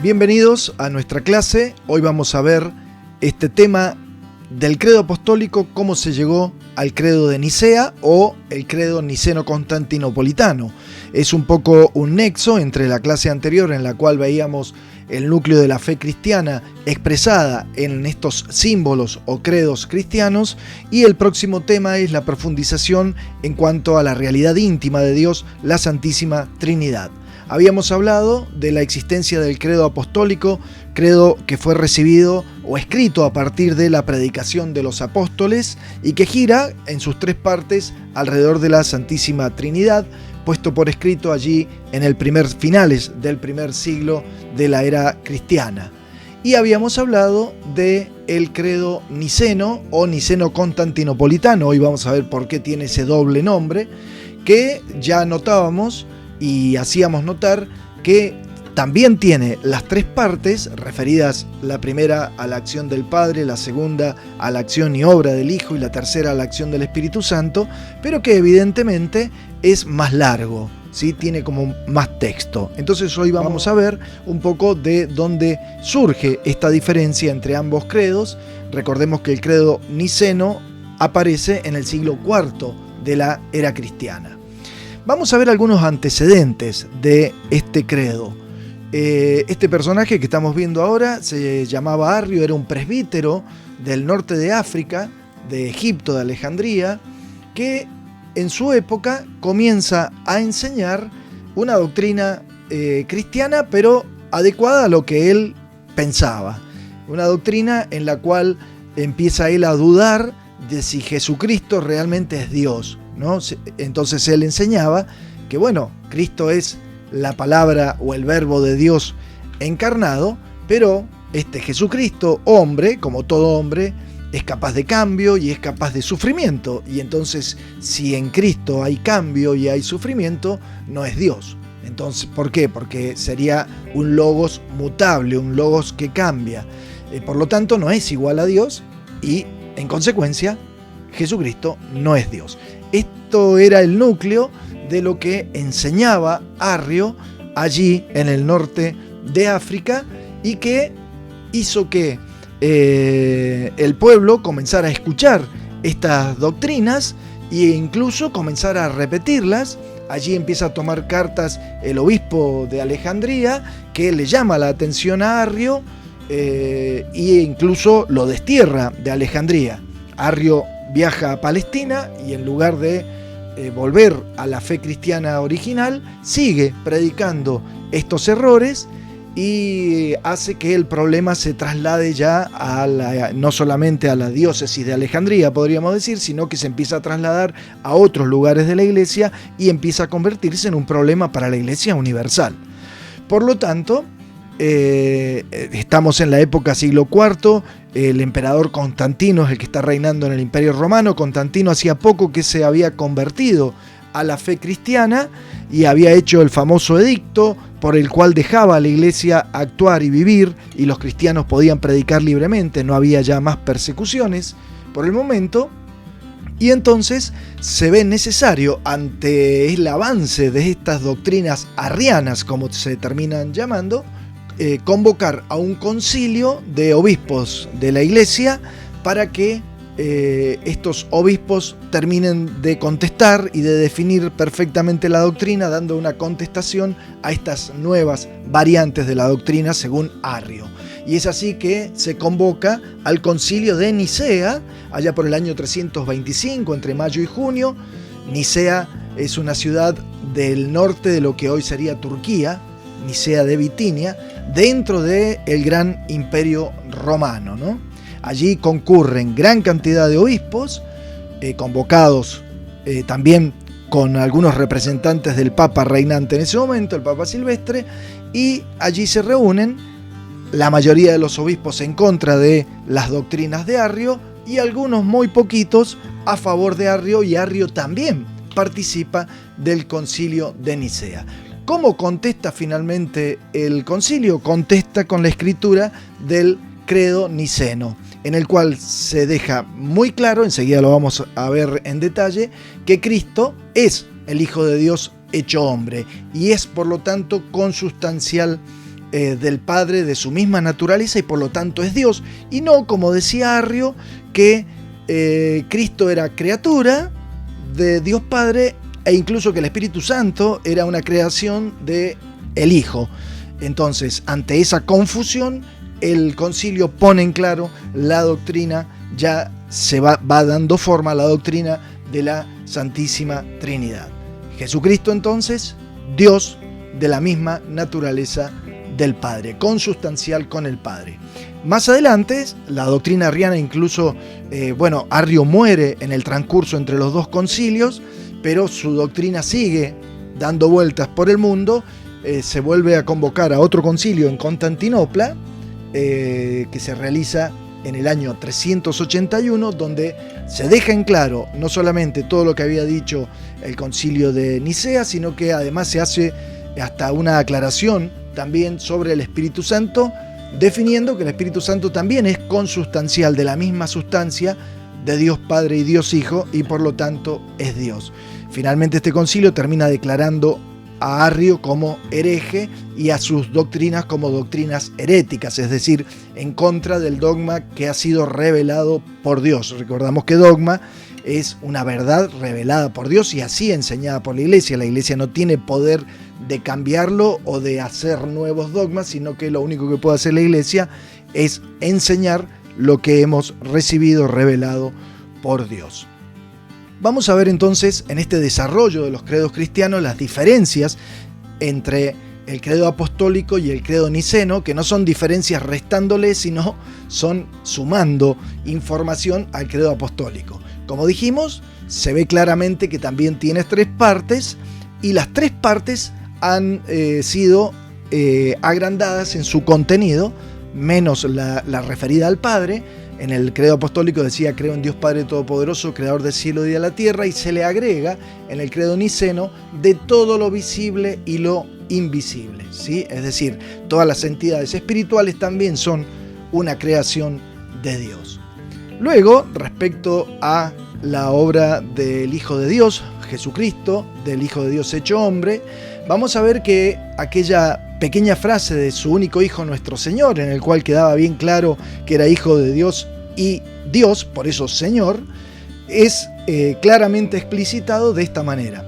Bienvenidos a nuestra clase. Hoy vamos a ver este tema del credo apostólico, cómo se llegó al credo de Nicea o el credo niceno-constantinopolitano. Es un poco un nexo entre la clase anterior, en la cual veíamos el núcleo de la fe cristiana expresada en estos símbolos o credos cristianos, y el próximo tema es la profundización en cuanto a la realidad íntima de Dios, la Santísima Trinidad. Habíamos hablado de la existencia del credo apostólico, credo que fue recibido o escrito a partir de la predicación de los apóstoles y que gira en sus tres partes alrededor de la Santísima Trinidad, puesto por escrito allí en finales del primer siglo de la era cristiana. Y habíamos hablado de el credo niceno o niceno-constantinopolitano. Hoy vamos a ver por qué tiene ese doble nombre, que ya notábamos y hacíamos notar que también tiene las tres partes referidas, la primera a la acción del Padre, la segunda a la acción y obra del Hijo y la tercera a la acción del Espíritu Santo, pero que evidentemente es más largo, ¿sí? Tiene como más texto. Entonces hoy vamos a ver un poco de dónde surge esta diferencia entre ambos credos. Recordemos que el credo niceno aparece en el siglo IV de la era cristiana. Vamos a ver algunos antecedentes de este credo. Este personaje que estamos viendo ahora se llamaba Arrio, era un presbítero del norte de África, de Egipto, de Alejandría, que en su época comienza a enseñar una doctrina cristiana, pero adecuada a lo que él pensaba. Una doctrina en la cual empieza él a dudar de si Jesucristo realmente es Dios, ¿no? Entonces él enseñaba que, bueno, Cristo es la palabra o el verbo de Dios encarnado, pero este Jesucristo, hombre, como todo hombre, es capaz de cambio y es capaz de sufrimiento. Y entonces, si en Cristo hay cambio y hay sufrimiento, no es Dios. Entonces, ¿por qué? Porque sería un logos mutable, un logos que cambia. Por lo tanto, no es igual a Dios y, en consecuencia, Jesucristo no es Dios. Esto era el núcleo de lo que enseñaba Arrio allí en el norte de África y que hizo que el pueblo comenzara a escuchar estas doctrinas e incluso comenzara a repetirlas. Allí empieza a tomar cartas el obispo de Alejandría, que le llama la atención a Arrio e incluso lo destierra de Alejandría. Arrio viaja a Palestina y en lugar de volver a la fe cristiana original, sigue predicando estos errores y hace que el problema se traslade ya no solamente a la diócesis de Alejandría, podríamos decir, sino que se empieza a trasladar a otros lugares de la iglesia y empieza a convertirse en un problema para la iglesia universal. Por lo tanto, estamos en la época siglo IV, el emperador Constantino es el que está reinando en el Imperio Romano. Constantino hacía poco que se había convertido a la fe cristiana y había hecho el famoso edicto por el cual dejaba a la iglesia actuar y vivir y los cristianos podían predicar libremente, no había ya más persecuciones por el momento. Y entonces se ve necesario, ante el avance de estas doctrinas arrianas, como se terminan llamando, convocar a un concilio de obispos de la iglesia para que estos obispos terminen de contestar y de definir perfectamente la doctrina, dando una contestación a estas nuevas variantes de la doctrina según Arrio. Y es así que se convoca al concilio de Nicea, allá por el año 325, entre mayo y junio. Nicea es una ciudad del norte de lo que hoy sería Turquía, Nicea de Bitinia, dentro del gran imperio romano, ¿no? Allí concurren gran cantidad de obispos, convocados también con algunos representantes del Papa reinante en ese momento, el Papa Silvestre, y allí se reúnen la mayoría de los obispos en contra de las doctrinas de Arrio y algunos muy poquitos a favor de Arrio, y Arrio también participa del concilio de Nicea. ¿Cómo contesta finalmente el concilio? Contesta con la escritura del credo niceno, en el cual se deja muy claro, enseguida lo vamos a ver en detalle, que Cristo es el Hijo de Dios hecho hombre y es por lo tanto consustancial del Padre, de su misma naturaleza, y por lo tanto es Dios, y no, como decía Arrio, que Cristo era criatura de Dios Padre, e incluso que el Espíritu Santo era una creación del Hijo. Entonces, ante esa confusión, el concilio pone en claro la doctrina, ya se va dando forma a la doctrina de la Santísima Trinidad. Jesucristo, entonces, Dios de la misma naturaleza del Padre, consustancial con el Padre. Más adelante, la doctrina arriana incluso, Arrio muere en el transcurso entre los dos concilios, pero su doctrina sigue dando vueltas por el mundo. Se vuelve a convocar a otro concilio en Constantinopla, que se realiza en el año 381, donde se deja en claro no solamente todo lo que había dicho el concilio de Nicea, sino que además se hace hasta una aclaración también sobre el Espíritu Santo, definiendo que el Espíritu Santo también es consustancial de la misma sustancia de Dios Padre y Dios Hijo, y por lo tanto es Dios. Finalmente este concilio termina declarando a Arrio como hereje y a sus doctrinas como doctrinas heréticas, es decir, en contra del dogma que ha sido revelado por Dios. Recordamos que dogma es una verdad revelada por Dios y así enseñada por la Iglesia. La Iglesia no tiene poder de cambiarlo o de hacer nuevos dogmas, sino que lo único que puede hacer la Iglesia es enseñar lo que hemos recibido revelado por Dios. Vamos a ver entonces en este desarrollo de los credos cristianos las diferencias entre el credo apostólico y el credo niceno, que no son diferencias restándole, sino son sumando información al credo apostólico. Como dijimos, se ve claramente que también tiene tres partes, y las tres partes han sido agrandadas en su contenido, menos la referida al Padre. En el credo apostólico decía: creo en Dios Padre Todopoderoso, creador del cielo y de la tierra, y se le agrega en el credo niceno de todo lo visible y lo invisible, ¿sí? Es decir, todas las entidades espirituales también son una creación de Dios. Luego, respecto a la obra del Hijo de Dios, Jesucristo, del Hijo de Dios hecho hombre, vamos a ver que aquella pequeña frase de su único Hijo, nuestro Señor, en el cual quedaba bien claro que era Hijo de Dios y Dios, por eso Señor, es claramente explicitado de esta manera: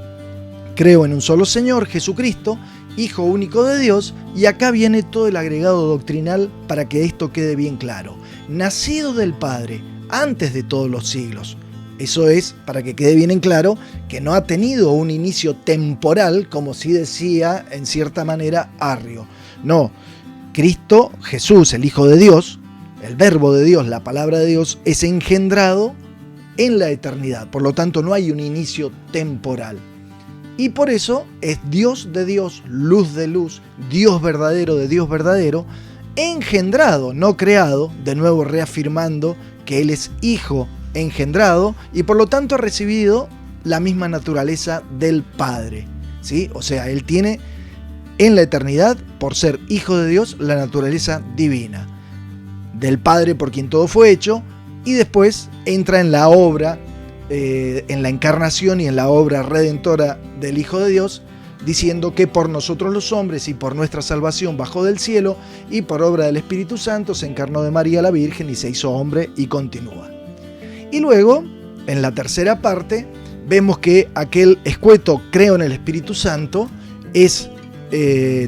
creo en un solo Señor, Jesucristo, Hijo único de Dios, y acá viene todo el agregado doctrinal para que esto quede bien claro: nacido del Padre antes de todos los siglos. Eso es para que quede bien en claro que no ha tenido un inicio temporal, como sí decía en cierta manera Arrio. No, Cristo, Jesús, el Hijo de Dios, el Verbo de Dios, la Palabra de Dios, es engendrado en la eternidad. Por lo tanto, no hay un inicio temporal. Y por eso es Dios de Dios, luz de luz, Dios verdadero de Dios verdadero, engendrado, no creado, de nuevo reafirmando que Él es Hijo engendrado y por lo tanto ha recibido la misma naturaleza del Padre, ¿sí? O sea, Él tiene en la eternidad, por ser Hijo de Dios, la naturaleza divina del Padre por quien todo fue hecho, y después entra en la obra, en la encarnación y en la obra redentora del Hijo de Dios, diciendo que por nosotros los hombres y por nuestra salvación bajó del cielo, y por obra del Espíritu Santo se encarnó de María la Virgen y se hizo hombre, y continúa. Y luego, en la tercera parte, vemos que aquel escueto creo en el Espíritu Santo es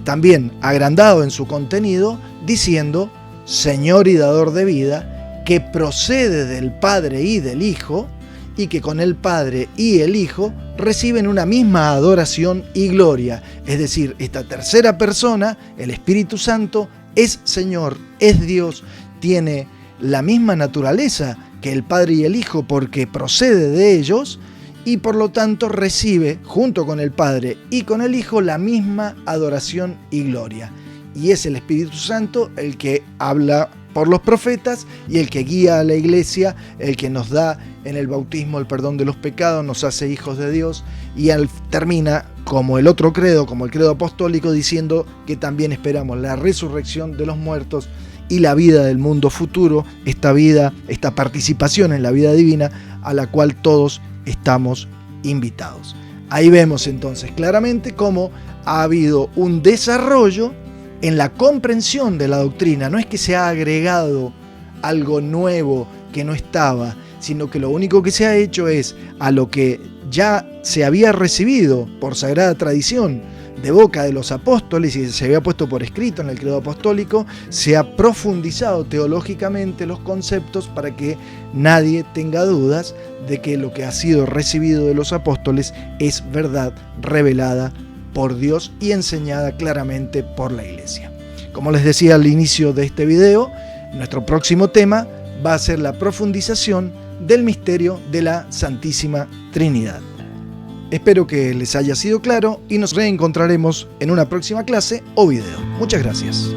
también agrandado en su contenido, diciendo: Señor y dador de vida, que procede del Padre y del Hijo, y que con el Padre y el Hijo reciben una misma adoración y gloria. Es decir, esta tercera persona, el Espíritu Santo, es Señor, es Dios, tiene la misma naturaleza que el Padre y el Hijo porque procede de ellos, y por lo tanto recibe junto con el Padre y con el Hijo la misma adoración y gloria. Y es el Espíritu Santo el que habla por los profetas y el que guía a la iglesia, el que nos da en el bautismo el perdón de los pecados, nos hace hijos de Dios, y termina como el otro credo, como el credo apostólico, diciendo que también esperamos la resurrección de los muertos y la vida del mundo futuro, esta vida, esta participación en la vida divina a la cual todos estamos invitados. Ahí vemos entonces claramente cómo ha habido un desarrollo en la comprensión de la doctrina. No es que se ha agregado algo nuevo que no estaba, sino que lo único que se ha hecho es a lo que ya se había recibido por sagrada tradición de boca de los apóstoles y se había puesto por escrito en el credo apostólico, se ha profundizado teológicamente los conceptos para que nadie tenga dudas de que lo que ha sido recibido de los apóstoles es verdad revelada por Dios y enseñada claramente por la Iglesia. Como les decía al inicio de este video, nuestro próximo tema va a ser la profundización del misterio de la Santísima Trinidad. Espero que les haya sido claro y nos reencontraremos en una próxima clase o video. Muchas gracias.